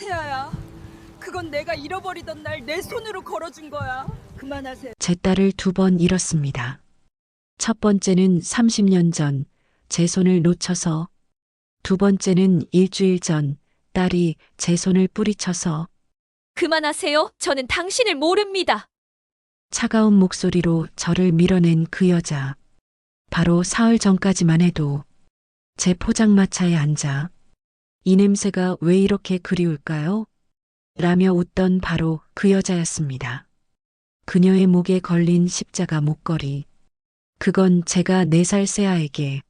태아야, 그건 내가 잃어버리던 날 내 손으로 걸어준 거야. 그만하세요. 제 딸을 2번 잃었습니다. 첫 번째는 30년 전 제 손을 놓쳐서, 두 번째는 일주일 전 딸이 제 손을 뿌리쳐서. 그만하세요. 저는 당신을 모릅니다. 차가운 목소리로 저를 밀어낸 그 여자. 바로 사흘 전까지만 해도 제 포장마차에 앉아 이 냄새가 왜 이렇게 그리울까요? 라며 웃던 바로 그 여자였습니다. 그녀의 목에 걸린 십자가 목걸이. 그건 제가 4살 새아에게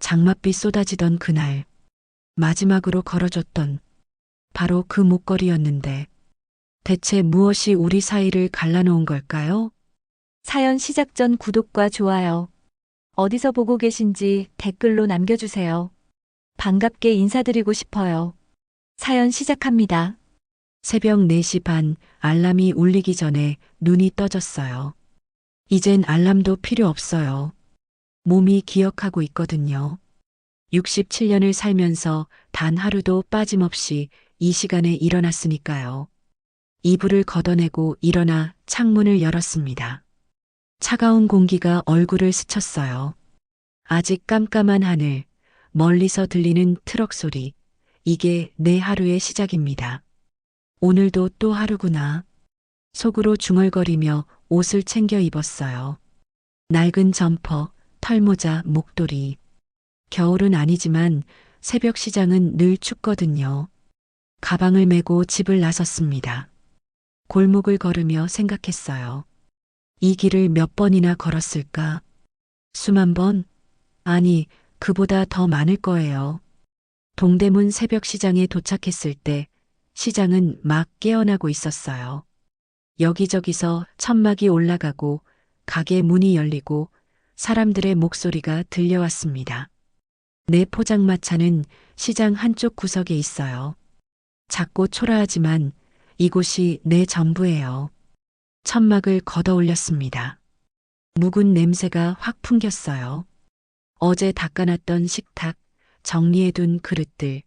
장맛비 쏟아지던 그날 마지막으로 걸어줬던 바로 그 목걸이였는데, 대체 무엇이 우리 사이를 갈라놓은 걸까요? 사연 시작 전 구독과 좋아요. 어디서 보고 계신지 댓글로 남겨주세요. 반갑게 인사드리고 싶어요. 사연 시작합니다. 새벽 4시 반, 알람이 울리기 전에 눈이 떠졌어요. 이젠 알람도 필요 없어요. 몸이 기억하고 있거든요. 67년을 살면서 단 하루도 빠짐없이 이 시간에 일어났으니까요. 이불을 걷어내고 일어나 창문을 열었습니다. 차가운 공기가 얼굴을 스쳤어요. 아직 깜깜한 하늘, 멀리서 들리는 트럭 소리. 이게 내 하루의 시작입니다. 오늘도 또 하루구나. 속으로 중얼거리며 옷을 챙겨 입었어요. 낡은 점퍼, 털모자, 목도리. 겨울은 아니지만 새벽 시장은 늘 춥거든요. 가방을 메고 집을 나섰습니다. 골목을 걸으며 생각했어요. 이 길을 몇 번이나 걸었을까? 수만 번? 아니, 그보다 더 많을 거예요. 동대문 새벽 시장에 도착했을 때 시장은 막 깨어나고 있었어요. 여기저기서 천막이 올라가고 가게 문이 열리고 사람들의 목소리가 들려왔습니다. 내 포장마차는 시장 한쪽 구석에 있어요. 작고 초라하지만 이곳이 내 전부예요. 천막을 걷어 올렸습니다. 묵은 냄새가 확 풍겼어요. 어제 닦아놨던 식탁, 정리해둔 그릇들,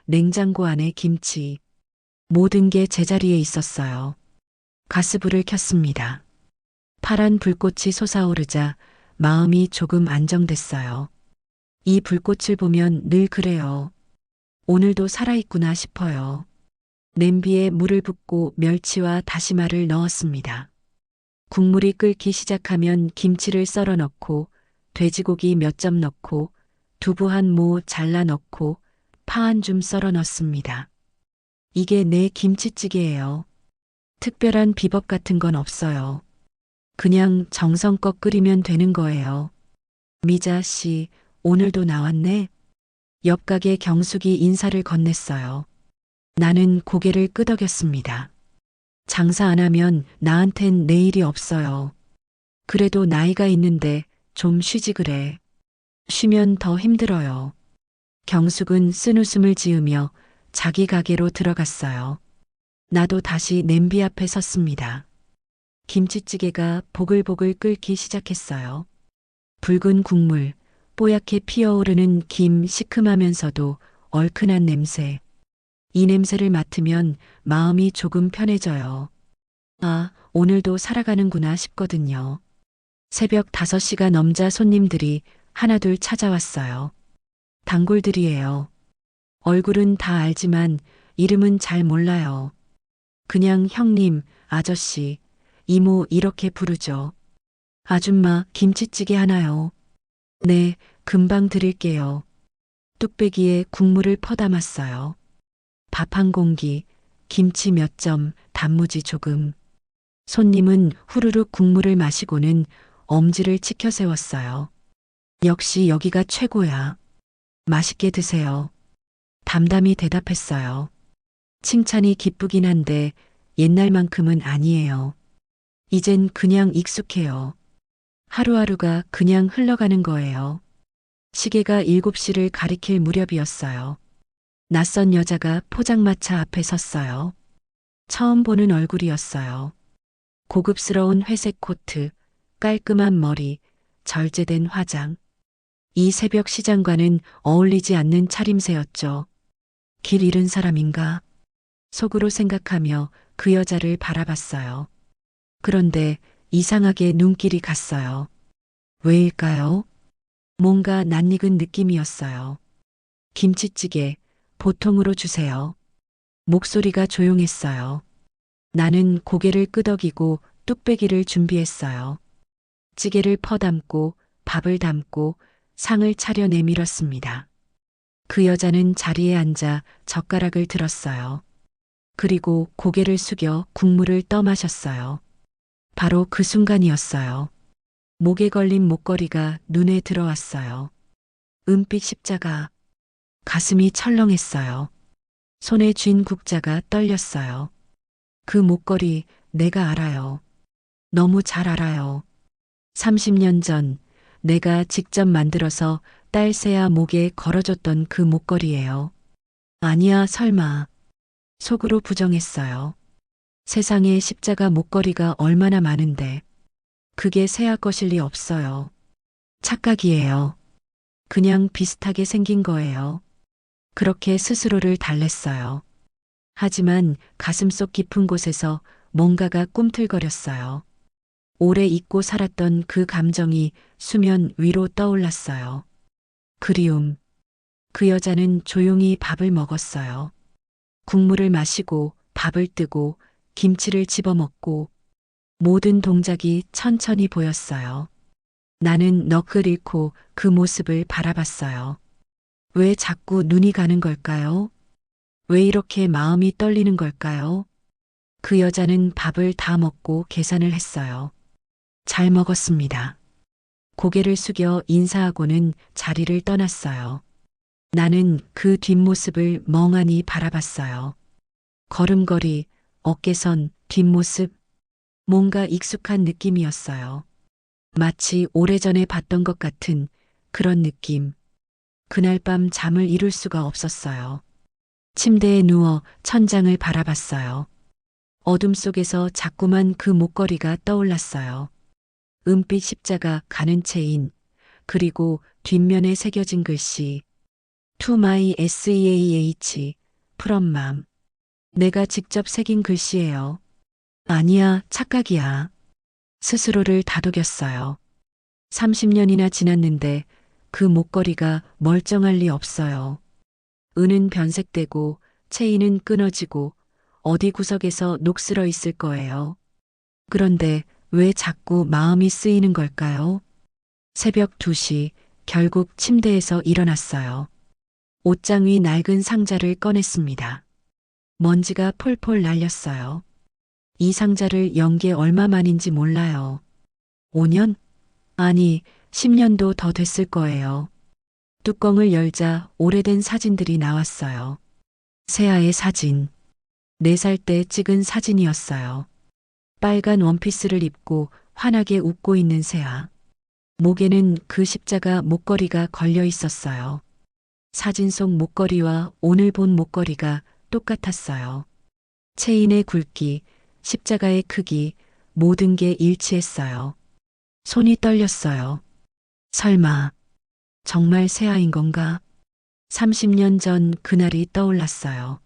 냉장고 안에 김치, 모든 게 제자리에 있었어요. 가스불을 켰습니다. 파란 불꽃이 솟아오르자 마음이 조금 안정됐어요. 이 불꽃을 보면 늘 그래요. 오늘도 살아있구나 싶어요. 냄비에 물을 붓고 멸치와 다시마를 넣었습니다. 국물이 끓기 시작하면 김치를 썰어 넣고 돼지고기 몇 점 넣고 두부 한 모 잘라 넣고 파 한 줌 썰어 넣습니다. 이게 내 김치찌개예요. 특별한 비법 같은 건 없어요. 그냥 정성껏 끓이면 되는 거예요. 미자 씨, 오늘도 나왔네? 옆 가게 경숙이 인사를 건넸어요. 나는 고개를 끄덕였습니다. 장사 안 하면 나한텐 내일이 없어요. 그래도 나이가 있는데 좀 쉬지 그래. 쉬면 더 힘들어요. 경숙은 쓴웃음을 지으며 자기 가게로 들어갔어요. 나도 다시 냄비 앞에 섰습니다. 김치찌개가 보글보글 끓기 시작했어요. 붉은 국물, 뽀얗게 피어오르는 김, 시큼하면서도 얼큰한 냄새. 이 냄새를 맡으면 마음이 조금 편해져요. 아, 오늘도 살아가는구나 싶거든요. 새벽 5시가 넘자 손님들이 하나둘 찾아왔어요. 단골들이에요. 얼굴은 다 알지만 이름은 잘 몰라요. 그냥 형님, 아저씨, 이모 이렇게 부르죠. 아줌마, 김치찌개 하나요? 네, 금방 드릴게요. 뚝배기에 국물을 퍼담았어요. 밥 한 공기, 김치 몇 점, 단무지 조금. 손님은 후루룩 국물을 마시고는 엄지를 치켜 세웠어요. 역시 여기가 최고야. 맛있게 드세요. 담담히 대답했어요. 칭찬이 기쁘긴 한데 옛날만큼은 아니에요. 이젠 그냥 익숙해요. 하루하루가 그냥 흘러가는 거예요. 시계가 7시를 가리킬 무렵이었어요. 낯선 여자가 포장마차 앞에 섰어요. 처음 보는 얼굴이었어요. 고급스러운 회색 코트, 깔끔한 머리, 절제된 화장. 이 새벽 시장과는 어울리지 않는 차림새였죠. 길 잃은 사람인가? 속으로 생각하며 그 여자를 바라봤어요. 그런데 이상하게 눈길이 갔어요. 왜일까요? 뭔가 낯익은 느낌이었어요. 김치찌개, 보통으로 주세요. 목소리가 조용했어요. 나는 고개를 끄덕이고 뚝배기를 준비했어요. 찌개를 퍼담고 밥을 담고 상을 차려 내밀었습니다. 그 여자는 자리에 앉아 젓가락을 들었어요. 그리고 고개를 숙여 국물을 떠마셨어요. 바로 그 순간이었어요. 목에 걸린 목걸이가 눈에 들어왔어요. 은빛 십자가. 가슴이 철렁했어요. 손에 쥔 국자가 떨렸어요. 그 목걸이 내가 알아요. 너무 잘 알아요. 30년 전 내가 직접 만들어서 딸 새야 목에 걸어줬던 그 목걸이예요. 아니야, 설마. 속으로 부정했어요. 세상에 십자가 목걸이가 얼마나 많은데. 그게 새야 것일 리 없어요. 착각이에요. 그냥 비슷하게 생긴 거예요. 그렇게 스스로를 달랬어요. 하지만 가슴속 깊은 곳에서 뭔가가 꿈틀거렸어요. 오래 잊고 살았던 그 감정이 수면 위로 떠올랐어요. 그리움. 그 여자는 조용히 밥을 먹었어요. 국물을 마시고 밥을 뜨고 김치를 집어먹고 모든 동작이 천천히 보였어요. 나는 넋을 잃고 그 모습을 바라봤어요. 왜 자꾸 눈이 가는 걸까요? 왜 이렇게 마음이 떨리는 걸까요? 그 여자는 밥을 다 먹고 계산을 했어요. 잘 먹었습니다. 고개를 숙여 인사하고는 자리를 떠났어요. 나는 그 뒷모습을 멍하니 바라봤어요. 걸음걸이, 어깨선, 뒷모습, 뭔가 익숙한 느낌이었어요. 마치 오래전에 봤던 것 같은 그런 느낌. 그날 밤 잠을 이룰 수가 없었어요. 침대에 누워 천장을 바라봤어요. 어둠 속에서 자꾸만 그 목걸이가 떠올랐어요. 은빛 십자가 가는 체인, 그리고 뒷면에 새겨진 글씨 To my SEAH, from mom. 내가 직접 새긴 글씨예요. 아니야, 착각이야. 스스로를 다독였어요. 30년이나 지났는데 그 목걸이가 멀쩡할 리 없어요. 은은 변색되고 체인은 끊어지고 어디 구석에서 녹슬어 있을 거예요. 그런데 왜 자꾸 마음이 쓰이는 걸까요? 새벽 2시 결국 침대에서 일어났어요. 옷장 위 낡은 상자를 꺼냈습니다. 먼지가 폴폴 날렸어요. 이 상자를 연 게 얼마 만인지 몰라요. 5년? 아니, 10년도 더 됐을 거예요. 뚜껑을 열자 오래된 사진들이 나왔어요. 새아의 사진. 4살 때 찍은 사진이었어요. 빨간 원피스를 입고 환하게 웃고 있는 새아. 목에는 그 십자가 목걸이가 걸려 있었어요. 사진 속 목걸이와 오늘 본 목걸이가 똑같았어요. 체인의 굵기, 십자가의 크기, 모든 게 일치했어요. 손이 떨렸어요. 설마, 정말 새아인 건가? 30년 전 그날이 떠올랐어요.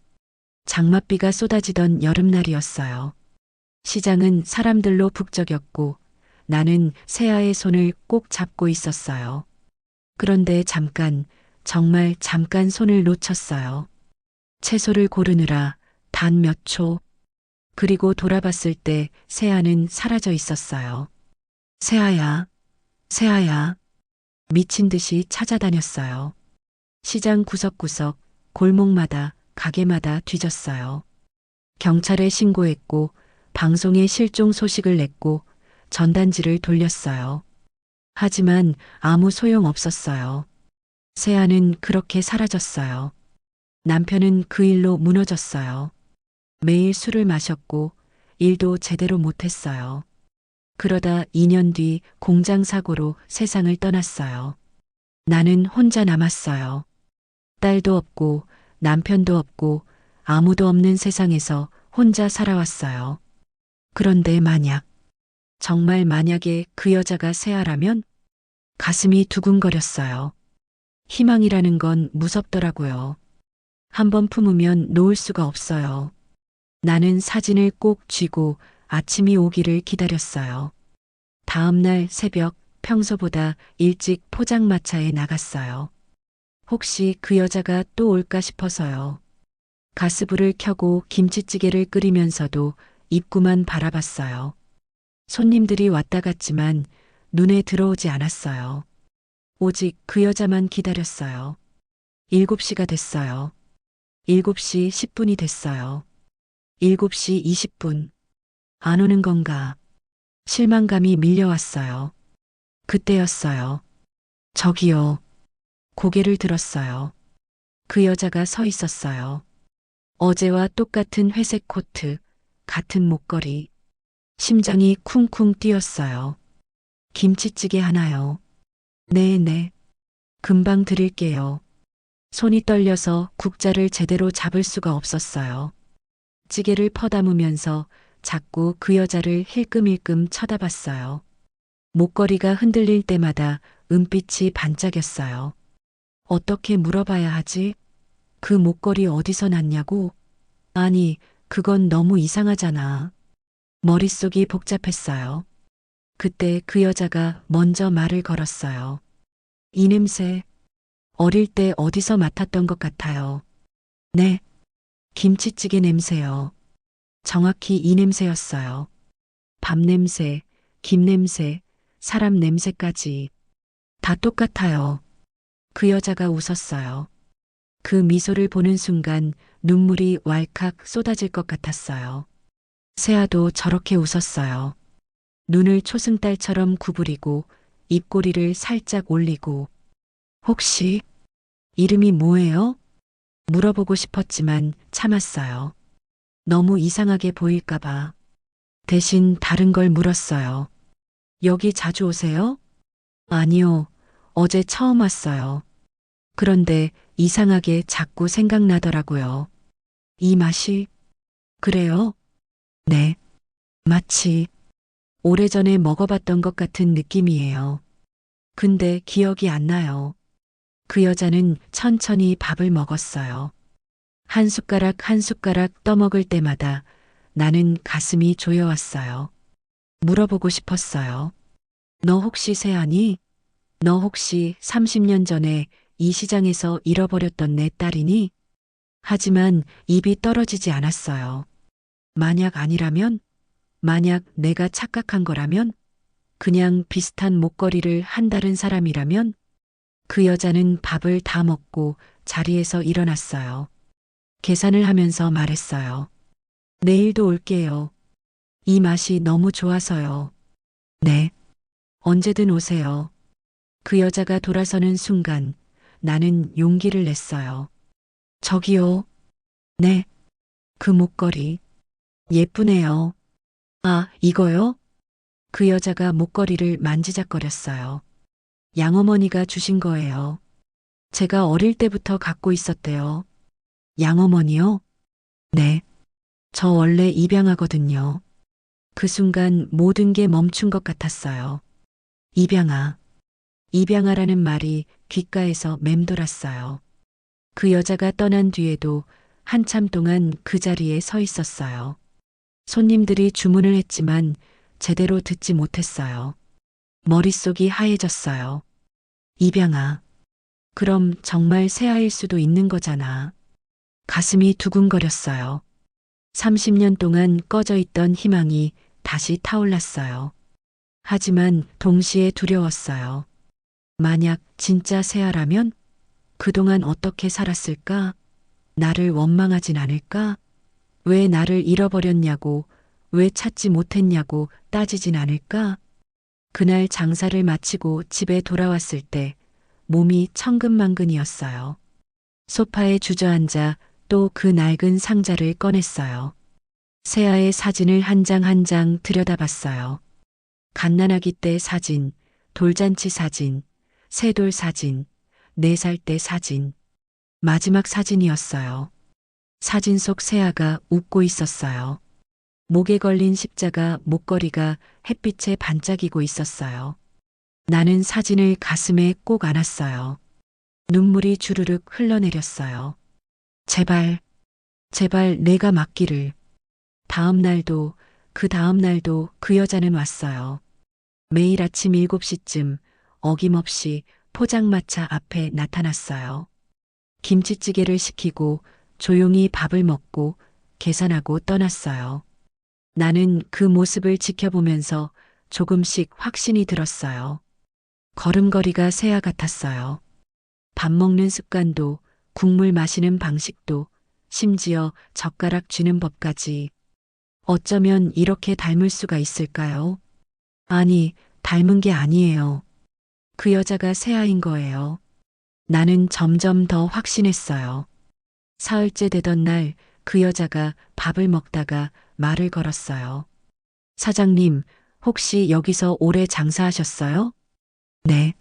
장맛비가 쏟아지던 여름날이었어요. 시장은 사람들로 북적였고 나는 새아의 손을 꼭 잡고 있었어요. 그런데 잠깐, 정말 잠깐 손을 놓쳤어요. 채소를 고르느라 단 몇 초. 그리고 돌아봤을 때 새아는 사라져 있었어요. 새아야, 새아야. 미친 듯이 찾아다녔어요. 시장 구석구석, 골목마다, 가게마다 뒤졌어요. 경찰에 신고했고, 방송에 실종 소식을 냈고, 전단지를 돌렸어요. 하지만 아무 소용 없었어요. 새아는 그렇게 사라졌어요. 남편은 그 일로 무너졌어요. 매일 술을 마셨고, 일도 제대로 못했어요. 그러다 2년 뒤 공장 사고로 세상을 떠났어요. 나는 혼자 남았어요. 딸도 없고 남편도 없고 아무도 없는 세상에서 혼자 살아왔어요. 그런데 만약, 정말 만약에 그 여자가 새아라면 가슴이 두근거렸어요. 희망이라는 건 무섭더라고요. 한번 품으면 놓을 수가 없어요. 나는 사진을 꼭 쥐고 아침이 오기를 기다렸어요. 다음 날 새벽 평소보다 일찍 포장마차에 나갔어요. 혹시 그 여자가 또 올까 싶어서요. 가스불을 켜고 김치찌개를 끓이면서도 입구만 바라봤어요. 손님들이 왔다 갔지만 눈에 들어오지 않았어요. 오직 그 여자만 기다렸어요. 7시가 됐어요. 7시 10분이 됐어요. 7시 20분. 안 오는 건가? 실망감이 밀려왔어요. 그때였어요. 저기요. 고개를 들었어요. 그 여자가 서 있었어요. 어제와 똑같은 회색 코트, 같은 목걸이. 심장이 쿵쿵 뛰었어요. 김치찌개 하나요. 네. 금방 드릴게요. 손이 떨려서 국자를 제대로 잡을 수가 없었어요. 찌개를 퍼담으면서 자꾸 그 여자를 힐끔힐끔 쳐다봤어요. 목걸이가 흔들릴 때마다 은빛이 반짝였어요. 어떻게 물어봐야 하지? 그 목걸이 어디서 났냐고? 아니, 그건 너무 이상하잖아. 머릿속이 복잡했어요. 그때 그 여자가 먼저 말을 걸었어요. 이 냄새, 어릴 때 어디서 맡았던 것 같아요. 네, 김치찌개 냄새요. 정확히 이 냄새였어요. 밥 냄새, 김 냄새, 사람 냄새까지. 다 똑같아요. 그 여자가 웃었어요. 그 미소를 보는 순간 눈물이 왈칵 쏟아질 것 같았어요. 세아도 저렇게 웃었어요. 눈을 초승달처럼 구부리고 입꼬리를 살짝 올리고. 혹시 이름이 뭐예요? 물어보고 싶었지만 참았어요. 너무 이상하게 보일까봐. 대신 다른 걸 물었어요. 여기 자주 오세요? 아니요. 어제 처음 왔어요. 그런데 이상하게 자꾸 생각나더라고요. 이 맛이? 그래요? 네. 마치 오래전에 먹어봤던 것 같은 느낌이에요. 근데 기억이 안 나요. 그 여자는 천천히 밥을 먹었어요. 한 숟가락 한 숟가락 떠먹을 때마다 나는 가슴이 조여왔어요. 물어보고 싶었어요. 너 혹시 세아니? 너 혹시 30년 전에 이 시장에서 잃어버렸던 내 딸이니? 하지만 입이 떨어지지 않았어요. 만약 아니라면? 만약 내가 착각한 거라면? 그냥 비슷한 목걸이를 한 다른 사람이라면? 그 여자는 밥을 다 먹고 자리에서 일어났어요. 계산을 하면서 말했어요. 내일도 올게요. 이 맛이 너무 좋아서요. 네. 언제든 오세요. 그 여자가 돌아서는 순간 나는 용기를 냈어요. 저기요. 네. 그 목걸이. 예쁘네요. 아, 이거요? 그 여자가 목걸이를 만지작거렸어요. 양어머니가 주신 거예요. 제가 어릴 때부터 갖고 있었대요. 양어머니요? 네. 저 원래 입양하거든요. 그 순간 모든 게 멈춘 것 같았어요. 입양아. 입양아라는 말이 귓가에서 맴돌았어요. 그 여자가 떠난 뒤에도 한참 동안 그 자리에 서 있었어요. 손님들이 주문을 했지만 제대로 듣지 못했어요. 머릿속이 하얘졌어요. 입양아. 그럼 정말 새아일 수도 있는 거잖아. 가슴이 두근거렸어요. 30년 동안 꺼져 있던 희망이 다시 타올랐어요. 하지만 동시에 두려웠어요. 만약 진짜 새아라면 그동안 어떻게 살았을까? 나를 원망하진 않을까? 왜 나를 잃어버렸냐고, 왜 찾지 못했냐고 따지진 않을까? 그날 장사를 마치고 집에 돌아왔을 때 몸이 천근만근이었어요. 소파에 주저앉아 또 그 낡은 상자를 꺼냈어요. 새아의 사진을 한 장 한 장 들여다봤어요. 갓난아기 때 사진, 돌잔치 사진, 새돌 사진, 4살 때 사진. 마지막 사진이었어요. 사진 속 새아가 웃고 있었어요. 목에 걸린 십자가 목걸이가 햇빛에 반짝이고 있었어요. 나는 사진을 가슴에 꼭 안았어요. 눈물이 주르륵 흘러내렸어요. 제발, 제발 내가 맞기를. 다음 날도 그 다음 날도 그 여자는 왔어요. 매일 아침 7시쯤 어김없이 포장마차 앞에 나타났어요. 김치찌개를 시키고 조용히 밥을 먹고 계산하고 떠났어요. 나는 그 모습을 지켜보면서 조금씩 확신이 들었어요. 걸음걸이가 새와 같았어요. 밥 먹는 습관도, 국물 마시는 방식도, 심지어 젓가락 쥐는 법까지. 어쩌면 이렇게 닮을 수가 있을까요? 아니, 닮은 게 아니에요. 그 여자가 새아인 거예요. 나는 점점 더 확신했어요. 사흘째 되던 날 그 여자가 밥을 먹다가 말을 걸었어요. 사장님, 혹시 여기서 오래 장사하셨어요? 네.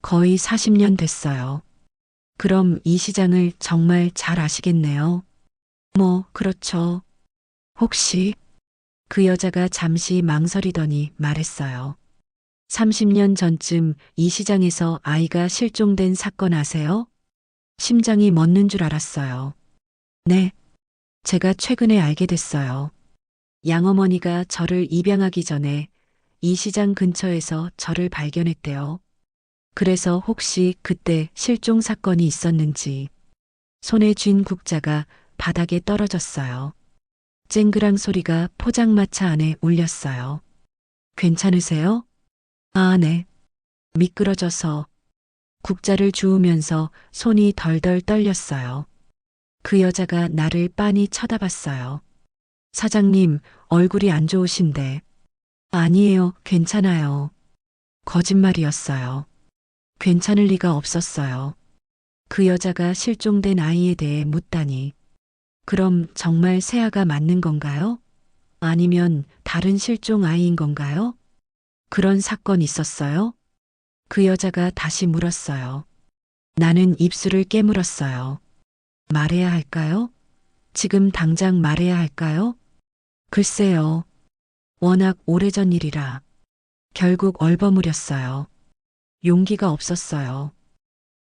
거의 40년 됐어요. 그럼 이 시장을 정말 잘 아시겠네요. 뭐, 그렇죠. 혹시 그 여자가 잠시 망설이더니 말했어요. 30년 전쯤 이 시장에서 아이가 실종된 사건 아세요? 심장이 멎는 줄 알았어요. 네. 제가 최근에 알게 됐어요. 양어머니가 저를 입양하기 전에 이 시장 근처에서 저를 발견했대요. 그래서 혹시 그때 실종 사건이 있었는지. 손에 쥔 국자가 바닥에 떨어졌어요. 쨍그랑 소리가 포장마차 안에 울렸어요. 괜찮으세요? 아, 네. 미끄러져서 국자를 주우면서 손이 덜덜 떨렸어요. 그 여자가 나를 빤히 쳐다봤어요. 사장님, 얼굴이 안 좋으신데. 아니에요, 괜찮아요. 거짓말이었어요. 괜찮을 리가 없었어요. 그 여자가 실종된 아이에 대해 묻다니. 그럼 정말 세아가 맞는 건가요? 아니면 다른 실종 아이인 건가요? 그런 사건 있었어요? 그 여자가 다시 물었어요. 나는 입술을 깨물었어요. 말해야 할까요? 지금 당장 말해야 할까요? 글쎄요. 워낙 오래전 일이라. 결국 얼버무렸어요. 용기가 없었어요.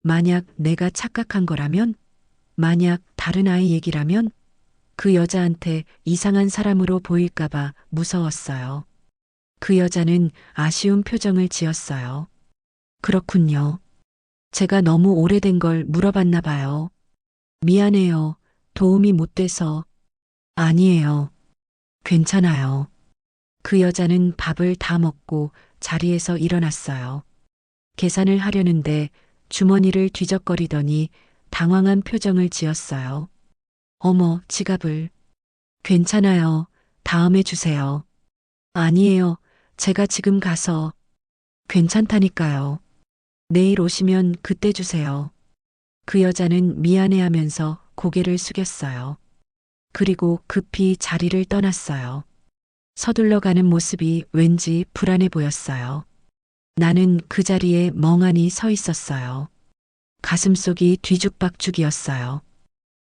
만약 내가 착각한 거라면? 만약 다른 아이 얘기라면? 그 여자한테 이상한 사람으로 보일까봐 무서웠어요. 그 여자는 아쉬운 표정을 지었어요. 그렇군요. 제가 너무 오래된 걸 물어봤나 봐요. 미안해요. 도움이 못 돼서. 아니에요. 괜찮아요. 그 여자는 밥을 다 먹고 자리에서 일어났어요. 계산을 하려는데 주머니를 뒤적거리더니 당황한 표정을 지었어요. 어머, 지갑을. 괜찮아요. 다음에 주세요. 아니에요. 제가 지금 가서. 괜찮다니까요. 내일 오시면 그때 주세요. 그 여자는 미안해하면서 고개를 숙였어요. 그리고 급히 자리를 떠났어요. 서둘러 가는 모습이 왠지 불안해 보였어요. 나는 그 자리에 멍하니 서 있었어요. 가슴속이 뒤죽박죽이었어요.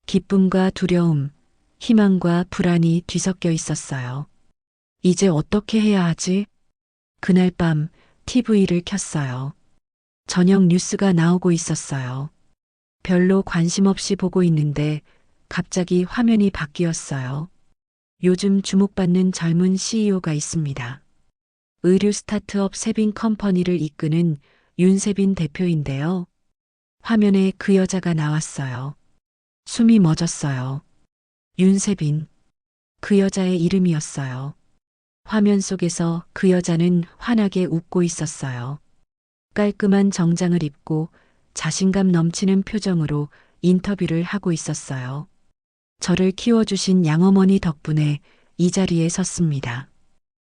기쁨과 두려움, 희망과 불안이 뒤섞여 있었어요. 이제 어떻게 해야 하지? 그날 밤 TV를 켰어요. 저녁 뉴스가 나오고 있었어요. 별로 관심 없이 보고 있는데 갑자기 화면이 바뀌었어요. 요즘 주목받는 젊은 CEO가 있습니다. 의류 스타트업 세빈 컴퍼니를 이끄는 윤세빈 대표인데요. 화면에 그 여자가 나왔어요. 숨이 멎었어요. 윤세빈. 그 여자의 이름이었어요. 화면 속에서 그 여자는 환하게 웃고 있었어요. 깔끔한 정장을 입고 자신감 넘치는 표정으로 인터뷰를 하고 있었어요. 저를 키워주신 양어머니 덕분에 이 자리에 섰습니다.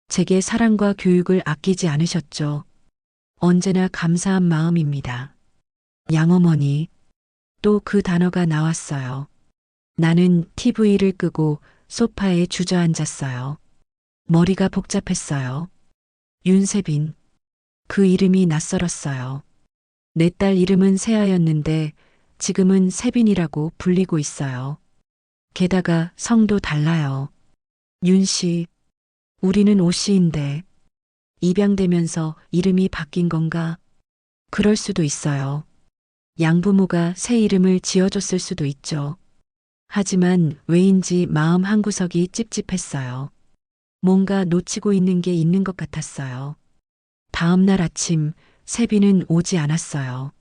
제게 사랑과 교육을 아끼지 않으셨죠. 언제나 감사한 마음입니다. 양어머니. 또 그 단어가 나왔어요. 나는 TV를 끄고 소파에 주저앉았어요. 머리가 복잡했어요. 윤세빈. 그 이름이 낯설었어요. 내 딸 이름은 세아였는데 지금은 세빈이라고 불리고 있어요. 게다가 성도 달라요. 윤 씨. 우리는 오 씨인데 입양되면서 이름이 바뀐 건가? 그럴 수도 있어요. 양부모가 새 이름을 지어줬을 수도 있죠. 하지만 왜인지 마음 한구석이 찝찝했어요. 뭔가 놓치고 있는 게 있는 것 같았어요. 다음 날 아침 세빈은 오지 않았어요.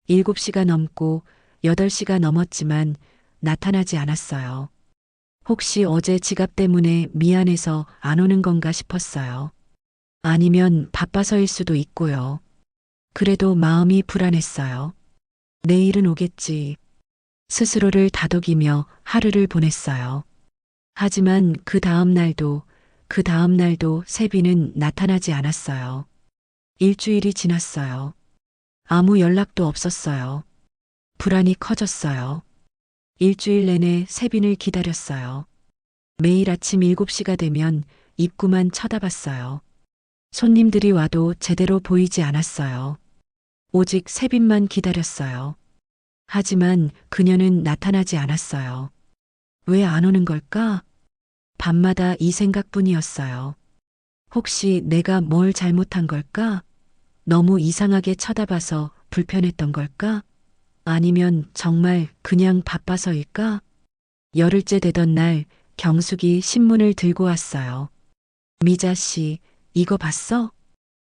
7시가 넘고 8시가 넘었지만 나타나지 않았어요. 혹시 어제 지갑 때문에 미안해서 안 오는 건가 싶었어요. 아니면 바빠서일 수도 있고요. 그래도 마음이 불안했어요. 내일은 오겠지. 스스로를 다독이며 하루를 보냈어요. 하지만 그 다음 날도 세빈은 나타나지 않았어요. 일주일이 지났어요. 아무 연락도 없었어요. 불안이 커졌어요. 일주일 내내 세빈을 기다렸어요. 매일 아침 7시가 되면 입구만 쳐다봤어요. 손님들이 와도 제대로 보이지 않았어요. 오직 세빈만 기다렸어요. 하지만 그녀는 나타나지 않았어요. 왜 안 오는 걸까? 밤마다 이 생각뿐이었어요. 혹시 내가 뭘 잘못한 걸까? 너무 이상하게 쳐다봐서 불편했던 걸까? 아니면 정말 그냥 바빠서일까? 열흘째 되던 날 경숙이 신문을 들고 왔어요. 미자 씨, 이거 봤어?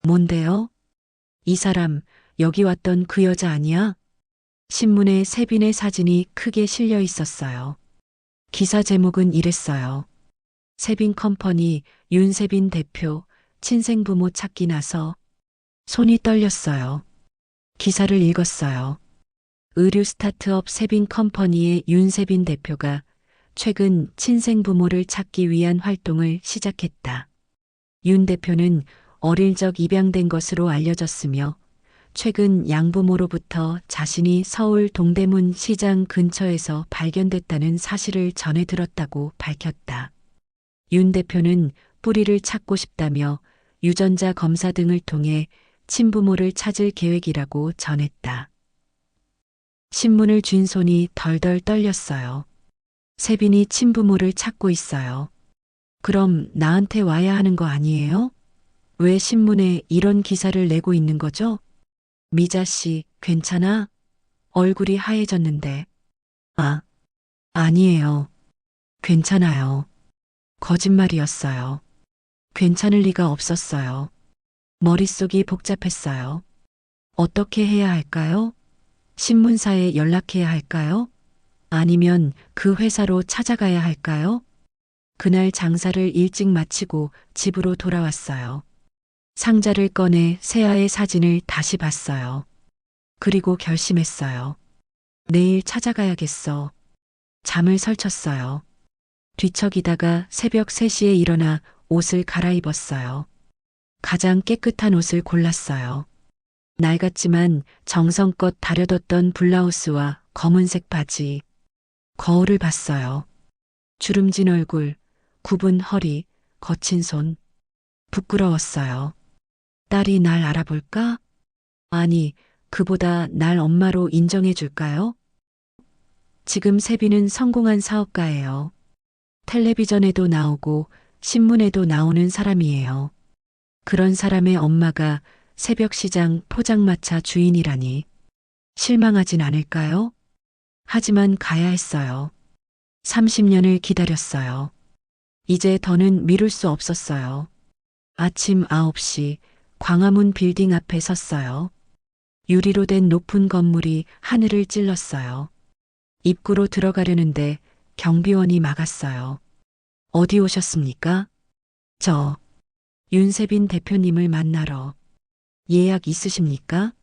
뭔데요? 이 사람, 여기 왔던 그 여자 아니야? 신문에 세빈의 사진이 크게 실려 있었어요. 기사 제목은 이랬어요. 세빈 컴퍼니 윤세빈 대표 친생부모 찾기 나서. 손이 떨렸어요. 기사를 읽었어요. 의류 스타트업 세빈 컴퍼니의 윤세빈 대표가 최근 친생부모를 찾기 위한 활동을 시작했다. 윤 대표는 어릴 적 입양된 것으로 알려졌으며 최근 양부모로부터 자신이 서울 동대문 시장 근처에서 발견됐다는 사실을 전해 들었다고 밝혔다. 윤 대표는 뿌리를 찾고 싶다며 유전자 검사 등을 통해 친부모를 찾을 계획이라고 전했다. 신문을 쥔 손이 덜덜 떨렸어요. 세빈이 친부모를 찾고 있어요. 그럼 나한테 와야 하는 거 아니에요? 왜 신문에 이런 기사를 내고 있는 거죠? 미자 씨, 괜찮아? 얼굴이 하얘졌는데. 아니에요. 괜찮아요. 거짓말이었어요. 괜찮을 리가 없었어요. 머릿속이 복잡했어요. 어떻게 해야 할까요? 신문사에 연락해야 할까요? 아니면 그 회사로 찾아가야 할까요? 그날 장사를 일찍 마치고 집으로 돌아왔어요. 상자를 꺼내 세아의 사진을 다시 봤어요. 그리고 결심했어요. 내일 찾아가야겠어. 잠을 설쳤어요. 뒤척이다가 새벽 3시에 일어나 옷을 갈아입었어요. 가장 깨끗한 옷을 골랐어요. 낡았지만 정성껏 다려뒀던 블라우스와 검은색 바지. 거울을 봤어요. 주름진 얼굴, 굽은 허리, 거친 손. 부끄러웠어요. 딸이 날 알아볼까? 아니, 그보다 날 엄마로 인정해 줄까요? 지금 세빈은 성공한 사업가예요. 텔레비전에도 나오고 신문에도 나오는 사람이에요. 그런 사람의 엄마가 새벽 시장 포장마차 주인이라니 실망하진 않을까요? 하지만 가야 했어요. 30년을 기다렸어요. 이제 더는 미룰 수 없었어요. 아침 9시 광화문 빌딩 앞에 섰어요. 유리로 된 높은 건물이 하늘을 찔렀어요. 입구로 들어가려는데 경비원이 막았어요. 어디 오셨습니까? 저 윤세빈 대표님을 만나러. 예약 있으십니까?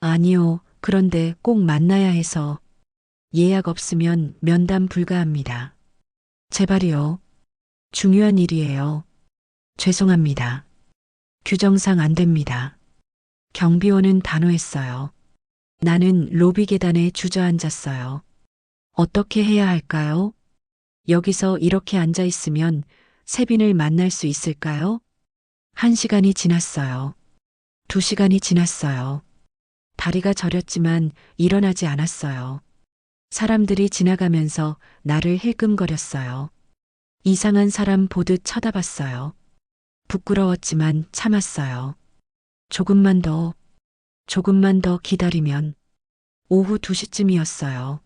아니요. 그런데 꼭 만나야 해서. 예약 없으면 면담 불가합니다. 제발이요. 중요한 일이에요. 죄송합니다. 규정상 안 됩니다. 경비원은 단호했어요. 나는 로비 계단에 주저앉았어요. 어떻게 해야 할까요? 여기서 이렇게 앉아 있으면 세빈을 만날 수 있을까요? 1시간이 지났어요. 2시간이 지났어요. 다리가 저렸지만 일어나지 않았어요. 사람들이 지나가면서 나를 힐끔거렸어요. 이상한 사람 보듯 쳐다봤어요. 부끄러웠지만 참았어요. 조금만 더 기다리면. 오후 2시쯤이었어요.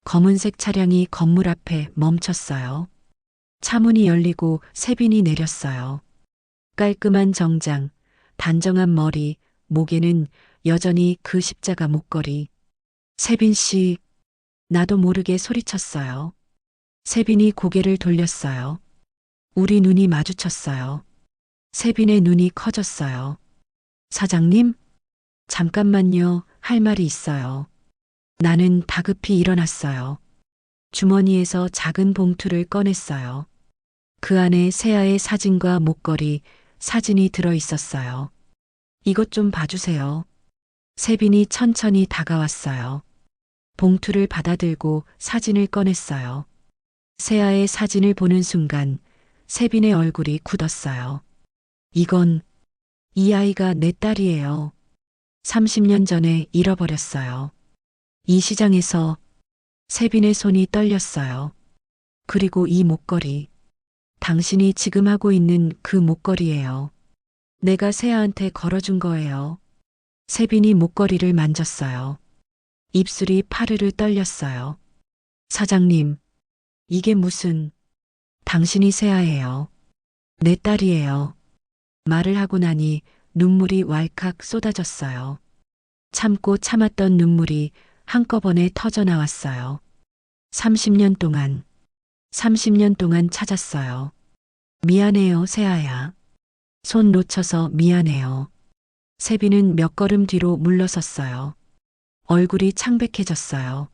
검은색 차량이 건물 앞에 멈췄어요. 차문이 열리고 세빈이 내렸어요. 깔끔한 정장, 단정한 머리, 목에는 여전히 그 십자가 목걸이. 세빈 씨, 나도 모르게 소리쳤어요. 세빈이 고개를 돌렸어요. 우리 눈이 마주쳤어요. 세빈의 눈이 커졌어요. 사장님? 잠깐만요, 할 말이 있어요. 나는 다급히 일어났어요. 주머니에서 작은 봉투를 꺼냈어요. 그 안에 세아의 사진과 목걸이, 사진이 들어 있었어요. 이것 좀 봐주세요. 세빈이 천천히 다가왔어요. 봉투를 받아들고 사진을 꺼냈어요. 세아의 사진을 보는 순간 세빈의 얼굴이 굳었어요. 이건 이 아이가 내 딸이에요. 30년 전에 잃어버렸어요. 이 시장에서 세빈의 손이 떨렸어요. 그리고 이 목걸이. 당신이 지금 하고 있는 그 목걸이예요. 내가 세아한테 걸어준 거예요. 세빈이 목걸이를 만졌어요. 입술이 파르르 떨렸어요. 사장님, 이게 무슨... 당신이 세아예요. 내 딸이에요. 말을 하고 나니 눈물이 왈칵 쏟아졌어요. 참고 참았던 눈물이 한꺼번에 터져 나왔어요. 30년 동안 찾았어요. 미안해요, 세아야. 손 놓쳐서 미안해요. 세빈은 몇 걸음 뒤로 물러섰어요. 얼굴이 창백해졌어요.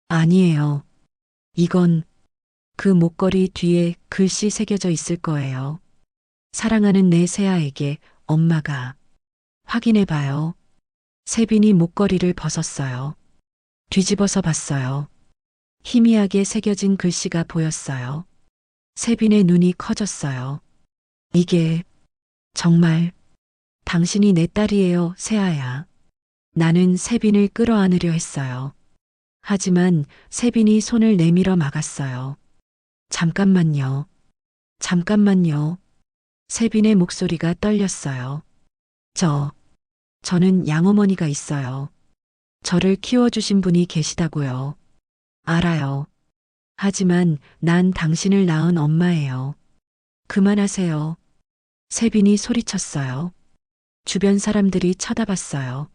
아니에요. 이건 그 목걸이 뒤에 글씨 새겨져 있을 거예요. 사랑하는 내 세아에게 엄마가. 확인해봐요. 세빈이 목걸이를 벗었어요. 뒤집어서 봤어요. 희미하게 새겨진 글씨가 보였어요. 세빈의 눈이 커졌어요. 이게 정말 당신이 내 딸이에요, 세아야. 나는 세빈을 끌어안으려 했어요. 하지만 세빈이 손을 내밀어 막았어요. 잠깐만요. 잠깐만요. 세빈의 목소리가 떨렸어요. 저는 양어머니가 있어요. 저를 키워주신 분이 계시다고요. 알아요. 하지만 난 당신을 낳은 엄마예요. 그만하세요. 세빈이 소리쳤어요. 주변 사람들이 쳐다봤어요.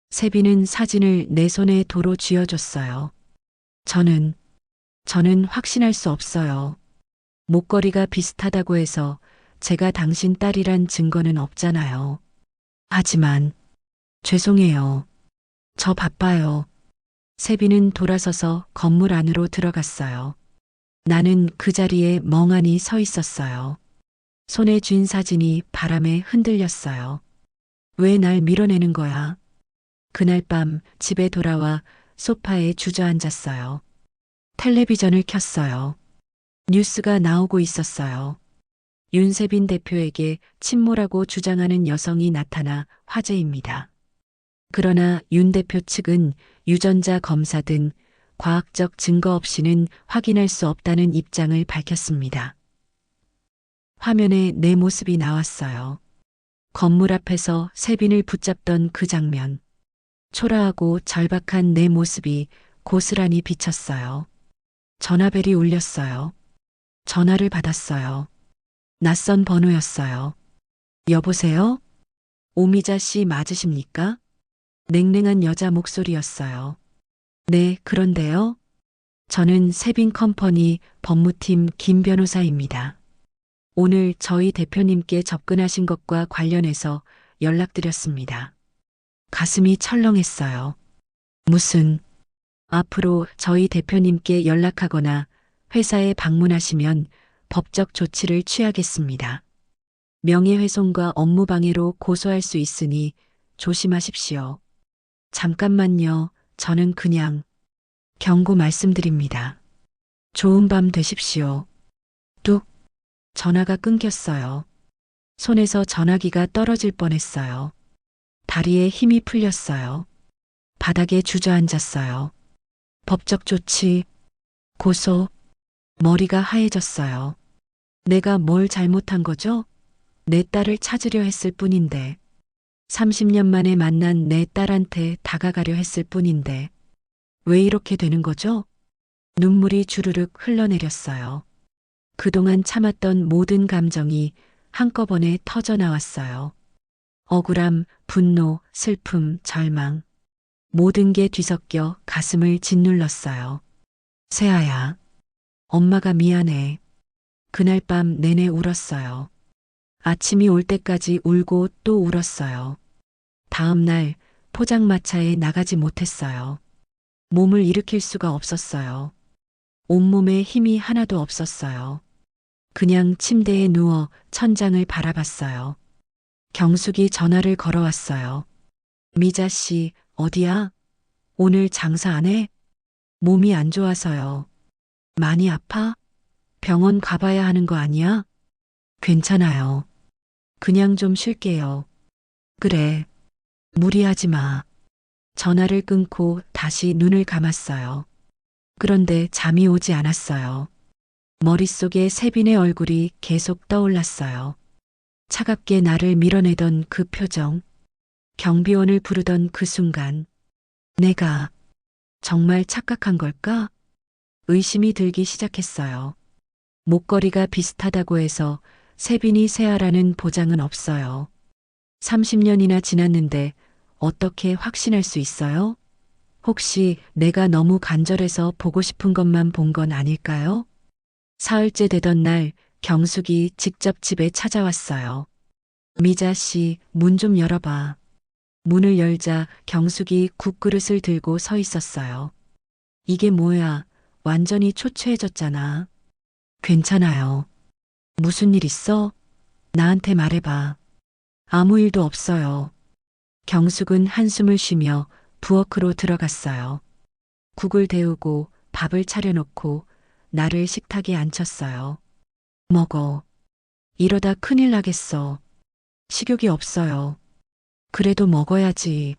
세빈은 사진을 내 손에 도로 쥐어줬어요. 저는 확신할 수 없어요. 목걸이가 비슷하다고 해서 제가 당신 딸이란 증거는 없잖아요. 하지만 죄송해요. 저 바빠요. 세빈은 돌아서서 건물 안으로 들어갔어요. 나는 그 자리에 멍하니 서 있었어요. 손에 쥔 사진이 바람에 흔들렸어요. 왜 날 밀어내는 거야? 그날 밤 집에 돌아와 소파에 주저앉았어요. 텔레비전을 켰어요. 뉴스가 나오고 있었어요. 윤세빈 대표에게 침몰하고 주장하는 여성이 나타나 화제입니다. 그러나 윤 대표 측은 유전자 검사 등 과학적 증거 없이는 확인할 수 없다는 입장을 밝혔습니다. 화면에 내 모습이 나왔어요. 건물 앞에서 세빈을 붙잡던 그 장면. 초라하고 절박한 내 모습이 고스란히 비쳤어요. 전화벨이 울렸어요. 전화를 받았어요. 낯선 번호였어요. 여보세요? 오미자 씨 맞으십니까? 냉랭한 여자 목소리였어요. 네, 그런데요. 저는 세빈 컴퍼니 법무팀 김 변호사입니다. 오늘 저희 대표님께 접근하신 것과 관련해서 연락드렸습니다. 가슴이 철렁했어요. 앞으로 저희 대표님께 연락하거나 회사에 방문하시면 법적 조치를 취하겠습니다. 명예훼손과 업무방해로 고소할 수 있으니 조심하십시오. 잠깐만요. 저는 그냥 경고 말씀드립니다. 좋은 밤 되십시오. 뚝. 전화가 끊겼어요. 손에서 전화기가 떨어질 뻔했어요. 다리에 힘이 풀렸어요. 바닥에 주저앉았어요. 법적 조치, 고소, 머리가 하얘졌어요. 내가 뭘 잘못한 거죠? 내 딸을 찾으려 했을 뿐인데, 30년 만에 만난 내 딸한테 다가가려 했을 뿐인데, 왜 이렇게 되는 거죠? 눈물이 주르륵 흘러내렸어요. 그동안 참았던 모든 감정이 한꺼번에 터져 나왔어요. 억울함, 분노, 슬픔, 절망. 모든 게 뒤섞여 가슴을 짓눌렀어요. 세아야, 엄마가 미안해. 그날 밤 내내 울었어요. 아침이 올 때까지 울고 또 울었어요. 다음 날 포장마차에 나가지 못했어요. 몸을 일으킬 수가 없었어요. 온몸에 힘이 하나도 없었어요. 그냥 침대에 누워 천장을 바라봤어요. 경숙이 전화를 걸어왔어요. 미자 씨, 어디야? 오늘 장사 안 해? 몸이 안 좋아서요. 많이 아파? 병원 가봐야 하는 거 아니야? 괜찮아요. 그냥 좀 쉴게요. 그래. 무리하지 마. 전화를 끊고 다시 눈을 감았어요. 그런데 잠이 오지 않았어요. 머릿속에 세빈의 얼굴이 계속 떠올랐어요. 차갑게 나를 밀어내던 그 표정, 경비원을 부르던 그 순간, 내가 정말 착각한 걸까? 의심이 들기 시작했어요. 목걸이가 비슷하다고 해서 세빈이 세아라는 보장은 없어요. 30년이나 지났는데 어떻게 확신할 수 있어요? 혹시 내가 너무 간절해서 보고 싶은 것만 본 건 아닐까요? 사흘째 되던 날 경숙이 직접 집에 찾아왔어요. 미자 씨, 문 좀 열어봐. 문을 열자 경숙이 국그릇을 들고 서 있었어요. 이게 뭐야? 완전히 초췌해졌잖아. 괜찮아요. 무슨 일 있어? 나한테 말해봐. 아무 일도 없어요. 경숙은 한숨을 쉬며 부엌으로 들어갔어요. 국을 데우고 밥을 차려놓고 나를 식탁에 앉혔어요. 먹어. 이러다 큰일 나겠어. 식욕이 없어요. 그래도 먹어야지.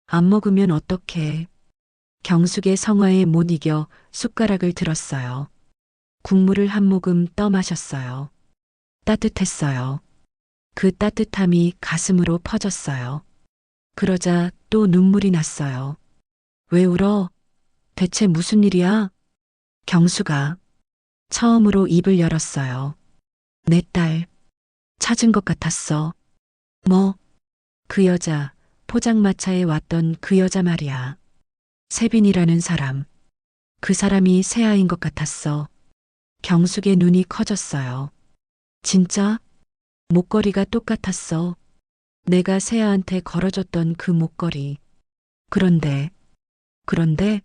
안 먹으면 어떡해. 경숙의 성화에 못 이겨 숟가락을 들었어요. 국물을 한 모금 떠 마셨어요. 따뜻했어요. 그 따뜻함이 가슴으로 퍼졌어요. 그러자 또 눈물이 났어요. 왜 울어? 대체 무슨 일이야? 경수가 처음으로 입을 열었어요. 내 딸, 찾은 것 같았어. 뭐? 그 여자, 포장마차에 왔던 그 여자 말이야. 세빈이라는 사람. 그 사람이 새아인 것 같았어. 경숙의 눈이 커졌어요. 진짜? 목걸이가 똑같았어. 내가 세아한테 걸어줬던 그 목걸이. 그런데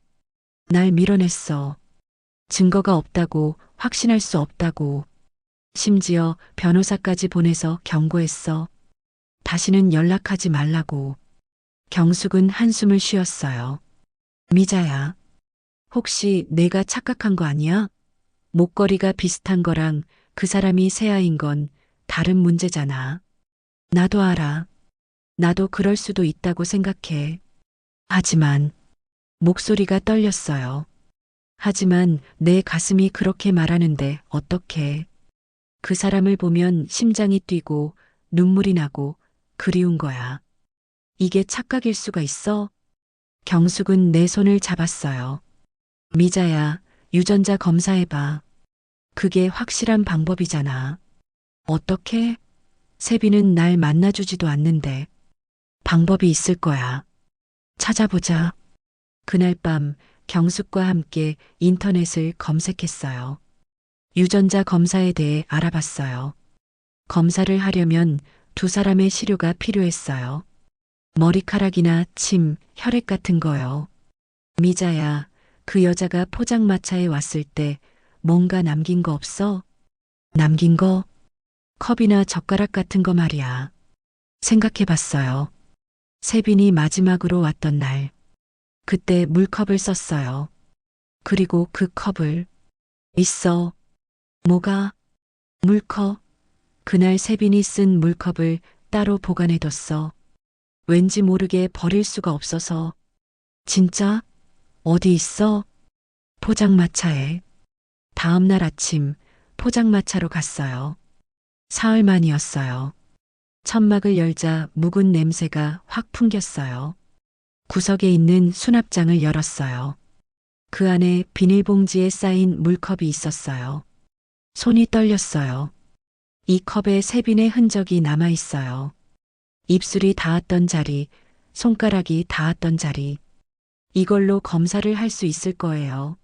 날 밀어냈어. 증거가 없다고, 확신할 수 없다고. 심지어 변호사까지 보내서 경고했어. 다시는 연락하지 말라고. 경숙은 한숨을 쉬었어요. 미자야, 혹시 내가 착각한 거 아니야? 목걸이가 비슷한 거랑 그 사람이 세아인 건 다른 문제잖아. 나도 알아. 나도 그럴 수도 있다고 생각해. 하지만 목소리가 떨렸어요. 하지만 내 가슴이 그렇게 말하는데 어떡해. 그 사람을 보면 심장이 뛰고 눈물이 나고 그리운 거야. 이게 착각일 수가 있어? 경숙은 내 손을 잡았어요. 미자야, 유전자 검사해봐. 그게 확실한 방법이잖아. 어떻게? 세빈은 날 만나주지도 않는데. 방법이 있을 거야. 찾아보자. 그날 밤 경숙과 함께 인터넷을 검색했어요. 유전자 검사에 대해 알아봤어요. 검사를 하려면 두 사람의 시료가 필요했어요. 머리카락이나 침, 혈액 같은 거요. 미자야, 그 여자가 포장마차에 왔을 때 뭔가 남긴 거 없어? 남긴 거? 컵이나 젓가락 같은 거 말이야. 생각해봤어요. 세빈이 마지막으로 왔던 날. 그때 물컵을 썼어요. 그리고 그 컵을. 있어. 뭐가? 물컵. 그날 세빈이 쓴 물컵을 따로 보관해뒀어. 왠지 모르게 버릴 수가 없어서. 진짜? 어디 있어? 포장마차에. 다음 날 아침 포장마차로 갔어요. 사흘 만이었어요. 천막을 열자 묵은 냄새가 확 풍겼어요. 구석에 있는 수납장을 열었어요. 그 안에 비닐봉지에 쌓인 물컵이 있었어요. 손이 떨렸어요. 이 컵에 세빈의 흔적이 남아 있어요. 입술이 닿았던 자리, 손가락이 닿았던 자리. 이걸로 검사를 할 수 있을 거예요.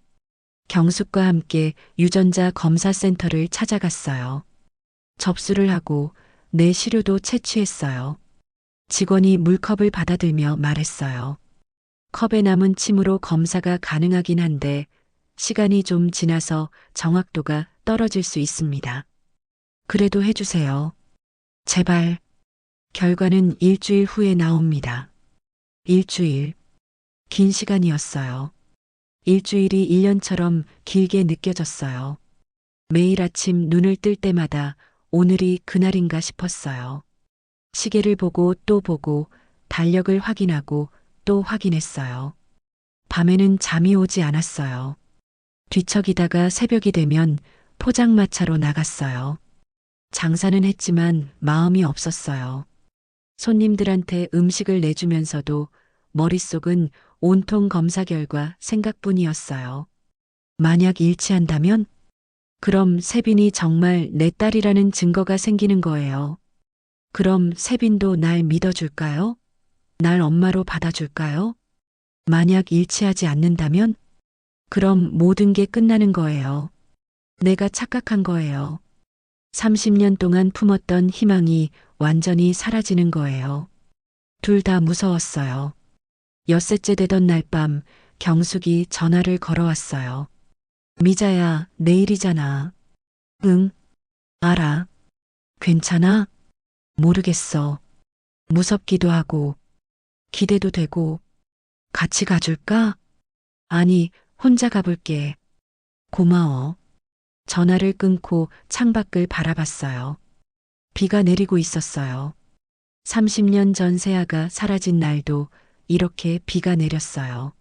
경숙과 함께 유전자 검사센터를 찾아갔어요. 접수를 하고 내 시료도 채취했어요. 직원이 물컵을 받아들며 말했어요. 컵에 남은 침으로 검사가 가능하긴 한데 시간이 좀 지나서 정확도가 떨어질 수 있습니다. 그래도 해주세요. 제발. 결과는 일주일 후에 나옵니다. 일주일. 긴 시간이었어요. 일주일이 1년처럼 길게 느껴졌어요. 매일 아침 눈을 뜰 때마다 오늘이 그날인가 싶었어요. 시계를 보고 또 보고 달력을 확인하고 또 확인했어요. 밤에는 잠이 오지 않았어요. 뒤척이다가 새벽이 되면 포장마차로 나갔어요. 장사는 했지만 마음이 없었어요. 손님들한테 음식을 내주면서도 머릿속은 온통 검사 결과 생각뿐이었어요. 만약 일치한다면? 그럼 세빈이 정말 내 딸이라는 증거가 생기는 거예요. 그럼 세빈도 날 믿어줄까요? 날 엄마로 받아줄까요? 만약 일치하지 않는다면? 그럼 모든 게 끝나는 거예요. 내가 착각한 거예요. 30년 동안 품었던 희망이 완전히 사라지는 거예요. 둘 다 무서웠어요. 엿새째 되던 날 밤 경숙이 전화를 걸어왔어요. 미자야, 내일이잖아. 응, 알아. 괜찮아? 모르겠어. 무섭기도 하고, 기대도 되고, 같이 가줄까? 아니, 혼자 가볼게. 고마워. 전화를 끊고 창밖을 바라봤어요. 비가 내리고 있었어요. 30년 전 세아가 사라진 날도 이렇게 비가 내렸어요.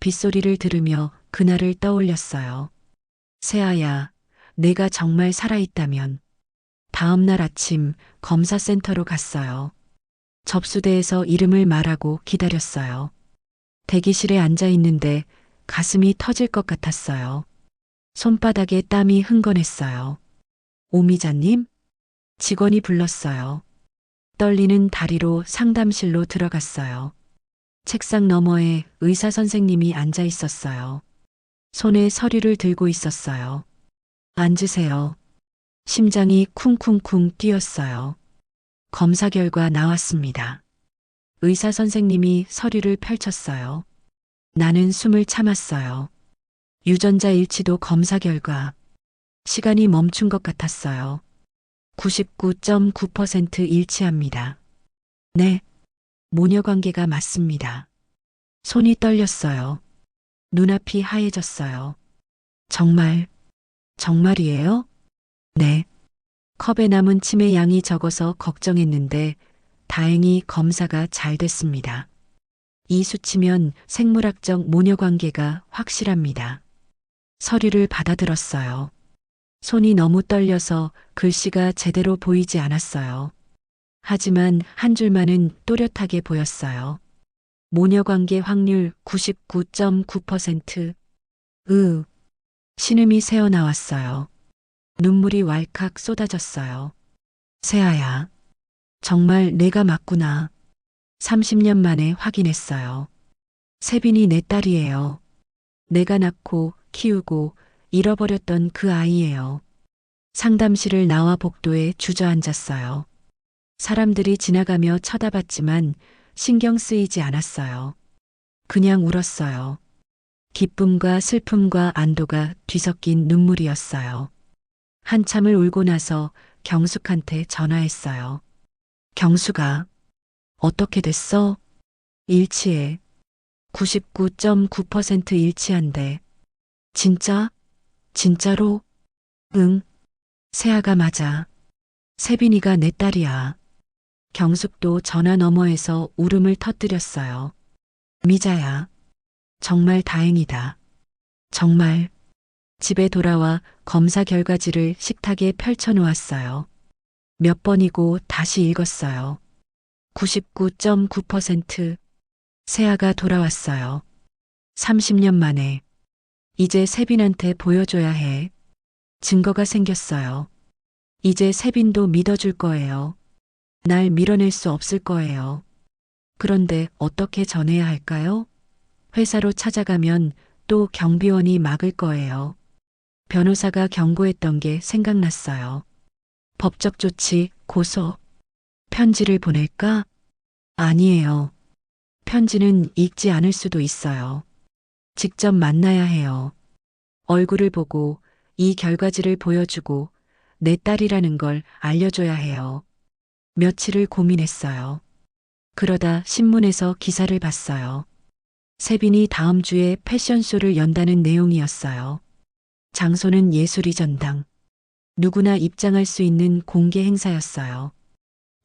빗소리를 들으며 그날을 떠올렸어요. 세아야, 내가 정말 살아있다면. 다음 날 아침 검사센터로 갔어요. 접수대에서 이름을 말하고 기다렸어요. 대기실에 앉아 있는데 가슴이 터질 것 같았어요. 손바닥에 땀이 흥건했어요. 오미자님? 직원이 불렀어요. 떨리는 다리로 상담실로 들어갔어요. 책상 너머에 의사 선생님이 앉아 있었어요. 손에 서류를 들고 있었어요. 앉으세요. 심장이 쿵쿵쿵 뛰었어요. 검사 결과 나왔습니다. 의사 선생님이 서류를 펼쳤어요. 나는 숨을 참았어요. 유전자 일치도 검사 결과. 시간이 멈춘 것 같았어요. 99.9% 일치합니다. 네, 모녀 관계가 맞습니다. 손이 떨렸어요. 눈앞이 하얘졌어요. 정말, 정말이에요? 네. 컵에 남은 침의 양이 적어서 걱정했는데 다행히 검사가 잘 됐습니다. 이 수치면 생물학적 모녀 관계가 확실합니다. 서류를 받아들었어요. 손이 너무 떨려서 글씨가 제대로 보이지 않았어요. 하지만 한 줄만은 또렷하게 보였어요. 모녀관계 확률 99.9%. 신음이 새어나왔어요. 눈물이 왈칵 쏟아졌어요. 세아야, 정말 내가 맞구나. 30년 만에 확인했어요. 세빈이 내 딸이에요. 내가 낳고 키우고 잃어버렸던 그 아이예요. 상담실을 나와 복도에 주저앉았어요. 사람들이 지나가며 쳐다봤지만 신경 쓰이지 않았어요. 그냥 울었어요. 기쁨과 슬픔과 안도가 뒤섞인 눈물이었어요. 한참을 울고 나서 경숙한테 전화했어요. 경숙아, 어떻게 됐어? 일치해. 99.9% 일치한대. 진짜? 진짜로? 응. 세아가 맞아. 세빈이가 내 딸이야. 경숙도 전화 너머에서 울음을 터뜨렸어요. 미자야. 정말 다행이다. 정말. 집에 돌아와 검사 결과지를 식탁에 펼쳐놓았어요. 몇 번이고 다시 읽었어요. 99.9%. 세아가 돌아왔어요. 30년 만에. 이제 세빈한테 보여줘야 해. 증거가 생겼어요. 이제 세빈도 믿어줄 거예요. 날 밀어낼 수 없을 거예요. 그런데 어떻게 전해야 할까요? 회사로 찾아가면 또 경비원이 막을 거예요. 변호사가 경고했던 게 생각났어요. 법적 조치, 고소. 편지를 보낼까? 아니에요. 편지는 읽지 않을 수도 있어요. 직접 만나야 해요. 얼굴을 보고 이 결과지를 보여주고 내 딸이라는 걸 알려줘야 해요. 며칠을 고민했어요. 그러다 신문에서 기사를 봤어요. 세빈이 다음 주에 패션쇼를 연다는 내용이었어요. 장소는 예술의 전당. 누구나 입장할 수 있는 공개 행사였어요.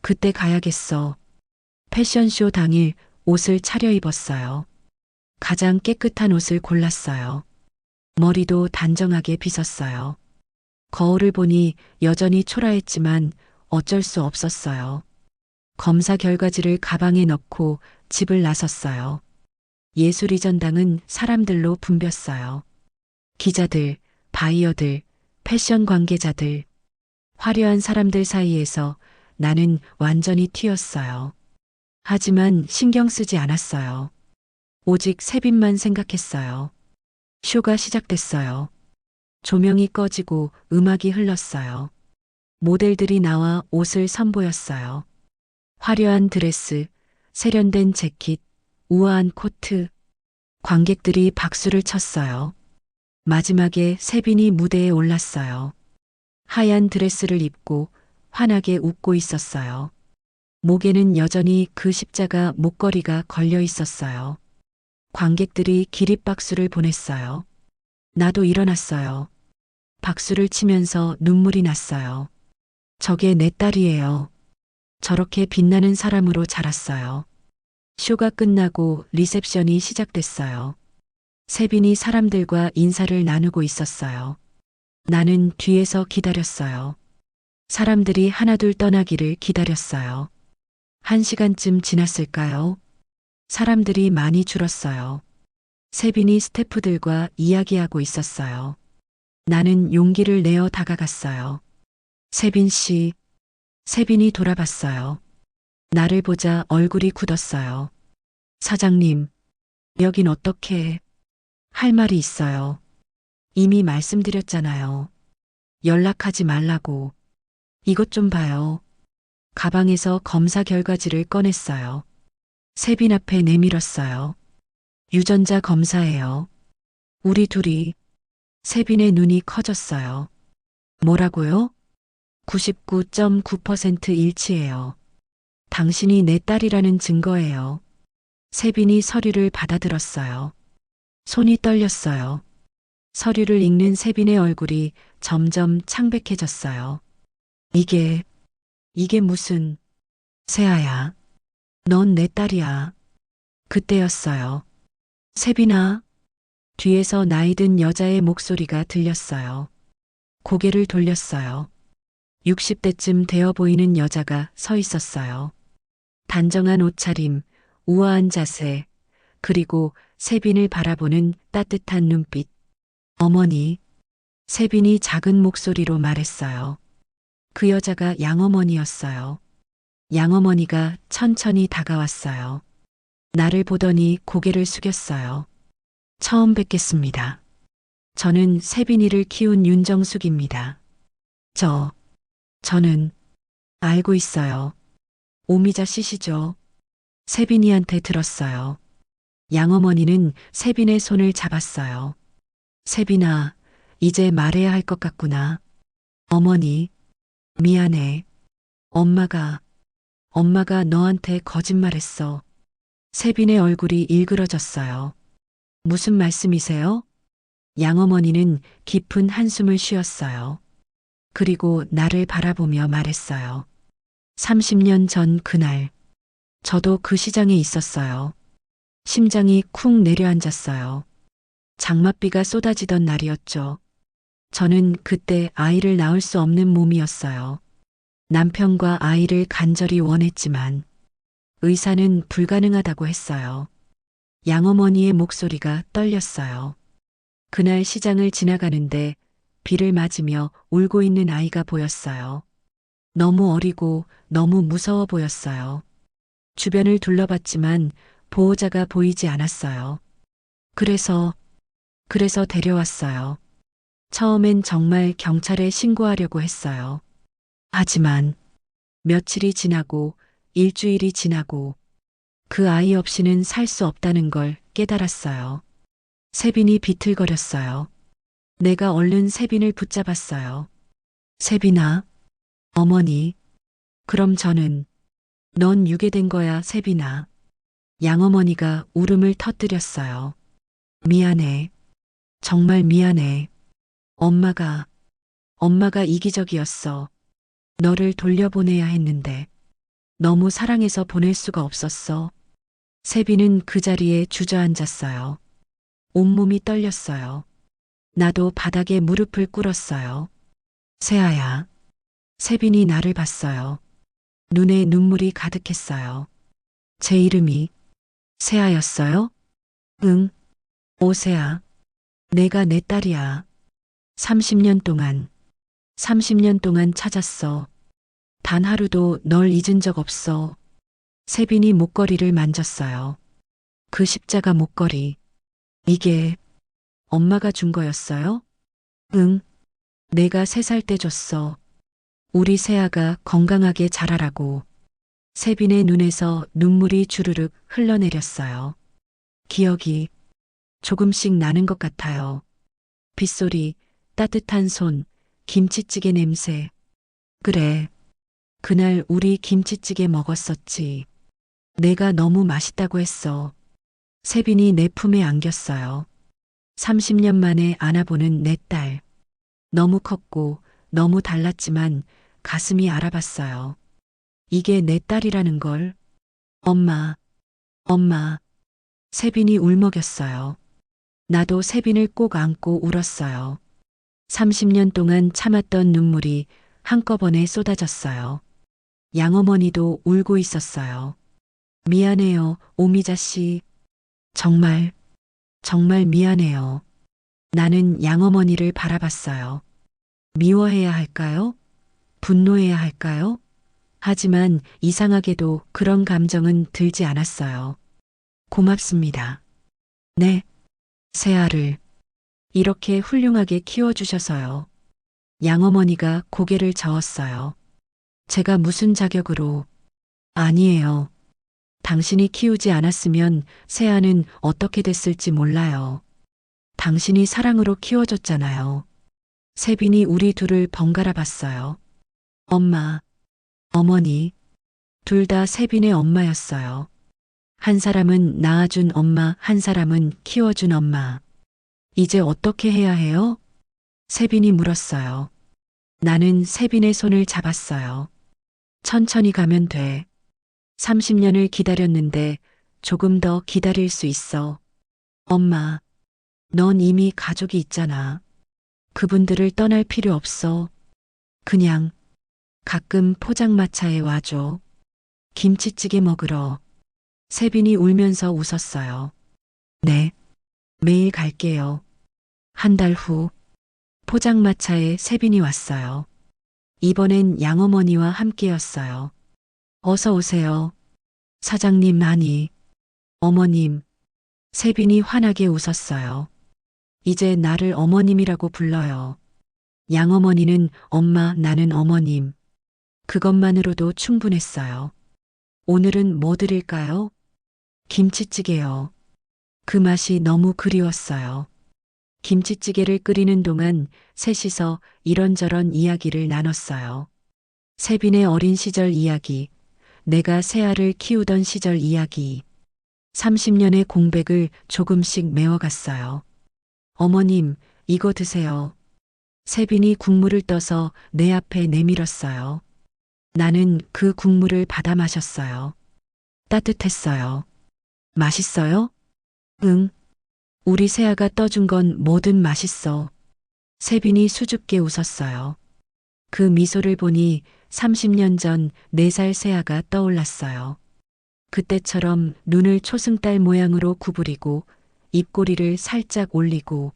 그때 가야겠어. 패션쇼 당일 옷을 차려입었어요. 가장 깨끗한 옷을 골랐어요. 머리도 단정하게 빗었어요. 거울을 보니 여전히 초라했지만 어쩔 수 없었어요. 검사 결과지를 가방에 넣고 집을 나섰어요. 예술의 전당은 사람들로 붐볐어요. 기자들, 바이어들, 패션 관계자들. 화려한 사람들 사이에서 나는 완전히 튀었어요. 하지만 신경 쓰지 않았어요. 오직 세빈만 생각했어요. 쇼가 시작됐어요. 조명이 꺼지고 음악이 흘렀어요. 모델들이 나와 옷을 선보였어요. 화려한 드레스, 세련된 재킷, 우아한 코트. 관객들이 박수를 쳤어요. 마지막에 세빈이 무대에 올랐어요. 하얀 드레스를 입고 환하게 웃고 있었어요. 목에는 여전히 그 십자가 목걸이가 걸려 있었어요. 관객들이 기립박수를 보냈어요. 나도 일어났어요. 박수를 치면서 눈물이 났어요. 저게 내 딸이에요. 저렇게 빛나는 사람으로 자랐어요. 쇼가 끝나고 리셉션이 시작됐어요. 세빈이 사람들과 인사를 나누고 있었어요. 나는 뒤에서 기다렸어요. 사람들이 하나둘 떠나기를 기다렸어요. 1시간쯤 지났을까요? 사람들이 많이 줄었어요. 세빈이 스태프들과 이야기하고 있었어요. 나는 용기를 내어 다가갔어요. 세빈 씨. 세빈이 돌아봤어요. 나를 보자 얼굴이 굳었어요. 사장님, 여긴 어떻게 할 말이 있어요. 이미 말씀드렸잖아요. 연락하지 말라고. 이것 좀 봐요. 가방에서 검사 결과지를 꺼냈어요. 세빈 앞에 내밀었어요. 유전자 검사예요. 우리 둘이. 세빈의 눈이 커졌어요. 뭐라고요? 99.9% 일치해요. 당신이 내 딸이라는 증거예요. 세빈이 서류를 받아들었어요. 손이 떨렸어요. 서류를 읽는 세빈의 얼굴이 점점 창백해졌어요. 이게 무슨, 세아야. 넌 내 딸이야. 그때였어요. 세빈아. 뒤에서 나이 든 여자의 목소리가 들렸어요. 고개를 돌렸어요. 60대쯤 되어 보이는 여자가 서 있었어요. 단정한 옷차림, 우아한 자세, 그리고 세빈을 바라보는 따뜻한 눈빛. 어머니. 세빈이 작은 목소리로 말했어요. 그 여자가 양어머니였어요. 양어머니가 천천히 다가왔어요. 나를 보더니 고개를 숙였어요. 처음 뵙겠습니다. 저는 세빈이를 키운 윤정숙입니다. 저는 알고 있어요. 오미자 씨시죠? 세빈이한테 들었어요. 양어머니는 세빈의 손을 잡았어요. 세빈아, 이제 말해야 할 것 같구나. 어머니, 미안해. 엄마가 너한테 거짓말했어. 세빈의 얼굴이 일그러졌어요. 무슨 말씀이세요? 양어머니는 깊은 한숨을 쉬었어요. 그리고 나를 바라보며 말했어요. 30년 전 그날, 저도 그 시장에 있었어요. 심장이 쿵 내려앉았어요. 장맛비가 쏟아지던 날이었죠. 저는 그때 아이를 낳을 수 없는 몸이었어요. 남편과 아이를 간절히 원했지만 의사는 불가능하다고 했어요. 양어머니의 목소리가 떨렸어요. 그날 시장을 지나가는데 비를 맞으며 울고 있는 아이가 보였어요. 너무 어리고 너무 무서워 보였어요. 주변을 둘러봤지만 보호자가 보이지 않았어요. 그래서 데려왔어요. 처음엔 정말 경찰에 신고하려고 했어요. 하지만 며칠이 지나고 일주일이 지나고 그 아이 없이는 살 수 없다는 걸 깨달았어요. 세빈이 비틀거렸어요. 내가 얼른 세빈을 붙잡았어요. 세빈아, 어머니, 그럼 저는 넌 유괴된 거야, 세빈아. 양어머니가 울음을 터뜨렸어요. 미안해. 정말 미안해. 엄마가 이기적이었어. 너를 돌려보내야 했는데 너무 사랑해서 보낼 수가 없었어. 세빈은 그 자리에 주저앉았어요. 온몸이 떨렸어요. 나도 바닥에 무릎을 꿇었어요. 세아야. 세빈이 나를 봤어요. 눈에 눈물이 가득했어요. 제 이름이 세아였어요? 응. 오세아. 내가 내 딸이야. 30년 동안 찾았어. 단 하루도 널 잊은 적 없어. 세빈이 목걸이를 만졌어요. 그 십자가 목걸이. 이게 엄마가 준 거였어요? 응. 내가 3살 때 줬어. 우리 세아가 건강하게 자라라고. 세빈의 눈에서 눈물이 주르륵 흘러내렸어요. 기억이 조금씩 나는 것 같아요. 빗소리, 따뜻한 손, 김치찌개 냄새. 그래. 그날 우리 김치찌개 먹었었지. 내가 너무 맛있다고 했어. 세빈이 내 품에 안겼어요. 30년 만에 안아보는 내 딸. 너무 컸고 너무 달랐지만 가슴이 알아봤어요. 이게 내 딸이라는 걸. 엄마. 세빈이 울먹였어요. 나도 세빈을 꼭 안고 울었어요. 30년 동안 참았던 눈물이 한꺼번에 쏟아졌어요. 양어머니도 울고 있었어요. 미안해요, 오미자 씨. 정말 미안해요. 나는 양어머니를 바라봤어요. 미워해야 할까요? 분노해야 할까요? 하지만 이상하게도 그런 감정은 들지 않았어요. 고맙습니다. 네, 세아를 이렇게 훌륭하게 키워주셔서요. 양어머니가 고개를 저었어요. 제가 무슨 자격으로? 아니에요. 당신이 키우지 않았으면 세아는 어떻게 됐을지 몰라요. 당신이 사랑으로 키워줬잖아요. 세빈이 우리 둘을 번갈아 봤어요. 엄마, 어머니, 둘 다 세빈의 엄마였어요. 한 사람은 낳아준 엄마, 한 사람은 키워준 엄마. 이제 어떻게 해야 해요? 세빈이 물었어요. 나는 세빈의 손을 잡았어요. 천천히 가면 돼. 30년을 기다렸는데 조금 더 기다릴 수 있어. 엄마, 넌 이미 가족이 있잖아. 그분들을 떠날 필요 없어. 그냥 가끔 포장마차에 와줘. 김치찌개 먹으러. 세빈이 울면서 웃었어요. 네, 매일 갈게요. 한 달 후, 포장마차에 세빈이 왔어요. 이번엔 양어머니와 함께였어요. 어서 오세요. 사장님 아니, 어머님. 세빈이 환하게 웃었어요. 이제 나를 어머님이라고 불러요. 양어머니는 엄마, 나는 어머님. 그것만으로도 충분했어요. 오늘은 뭐 드릴까요? 김치찌개요. 그 맛이 너무 그리웠어요. 김치찌개를 끓이는 동안 셋이서 이런저런 이야기를 나눴어요. 세빈의 어린 시절 이야기, 내가 세아를 키우던 시절 이야기. 30년의 공백을 조금씩 메워갔어요. 어머님, 이거 드세요. 세빈이 국물을 떠서 내 앞에 내밀었어요. 나는 그 국물을 받아 마셨어요. 따뜻했어요. 맛있어요? 응. 우리 세아가 떠준 건 뭐든 맛있어. 세빈이 수줍게 웃었어요. 그 미소를 보니 30년 전 4살 세아가 떠올랐어요. 그때처럼 눈을 초승달 모양으로 구부리고 입꼬리를 살짝 올리고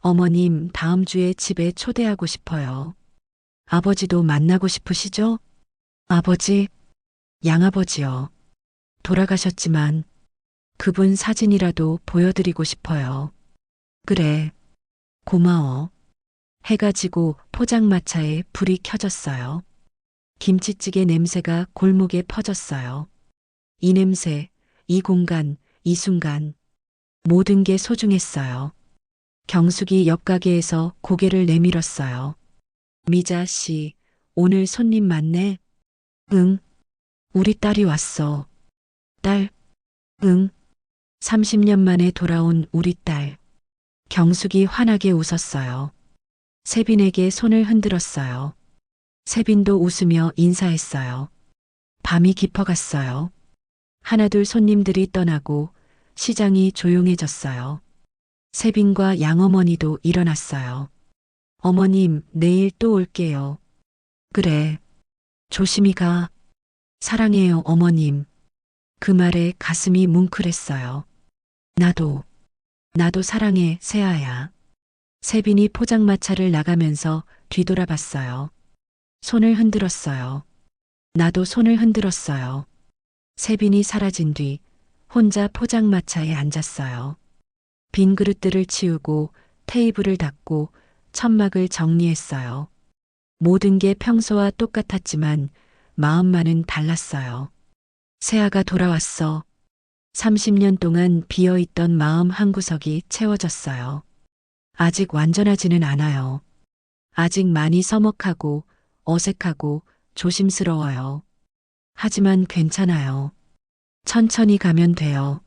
어머님, 다음 주에 집에 초대하고 싶어요. 아버지도 만나고 싶으시죠? 아버지, 양아버지요. 돌아가셨지만 그분 사진이라도 보여드리고 싶어요. 그래, 고마워. 해가 지고 포장마차에 불이 켜졌어요. 김치찌개 냄새가 골목에 퍼졌어요. 이 냄새, 이 공간, 이 순간, 모든 게 소중했어요. 경숙이 옆 가게에서 고개를 내밀었어요. 미자 씨, 오늘 손님 많네? 응, 우리 딸이 왔어. 딸, 응, 30년 만에 돌아온 우리 딸. 경숙이 환하게 웃었어요. 세빈에게 손을 흔들었어요. 세빈도 웃으며 인사했어요. 밤이 깊어갔어요. 하나둘 손님들이 떠나고 시장이 조용해졌어요. 세빈과 양어머니도 일어났어요. 어머님, 내일 또 올게요. 그래. 조심히 가. 사랑해요, 어머님. 그 말에 가슴이 뭉클했어요. 나도 사랑해, 세아야. 세빈이 포장마차를 나가면서 뒤돌아봤어요. 손을 흔들었어요. 나도 손을 흔들었어요. 세빈이 사라진 뒤 혼자 포장마차에 앉았어요. 빈 그릇들을 치우고 테이블을 닦고 천막을 정리했어요. 모든 게 평소와 똑같았지만 마음만은 달랐어요. 세아가 돌아왔어. 30년 동안 비어있던 마음 한구석이 채워졌어요. 아직 완전하지는 않아요. 아직 많이 서먹하고 어색하고 조심스러워요. 하지만 괜찮아요. 천천히 가면 돼요.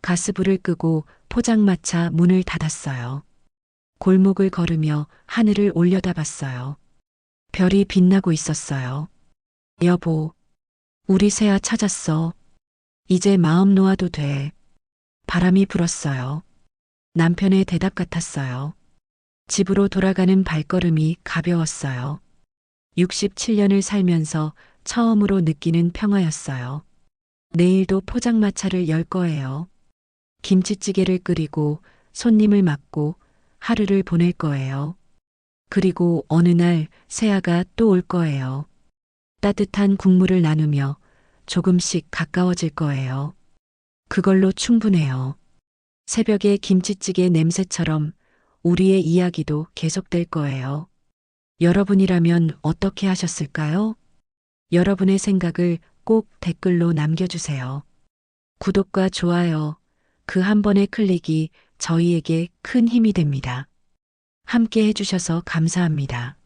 가스불을 끄고 포장마차 문을 닫았어요. 골목을 걸으며 하늘을 올려다봤어요. 별이 빛나고 있었어요. 여보, 우리 새아 찾았어. 이제 마음 놓아도 돼. 바람이 불었어요. 남편의 대답 같았어요. 집으로 돌아가는 발걸음이 가벼웠어요. 67년을 살면서 처음으로 느끼는 평화였어요. 내일도 포장마차를 열 거예요. 김치찌개를 끓이고 손님을 맞고 하루를 보낼 거예요. 그리고 어느 날 새아가 또 올 거예요. 따뜻한 국물을 나누며 조금씩 가까워질 거예요. 그걸로 충분해요. 새벽의 김치찌개 냄새처럼 우리의 이야기도 계속될 거예요. 여러분이라면 어떻게 하셨을까요? 여러분의 생각을 꼭 댓글로 남겨주세요. 구독과 좋아요, 그 한 번의 클릭이 저희에게 큰 힘이 됩니다. 함께 해주셔서 감사합니다.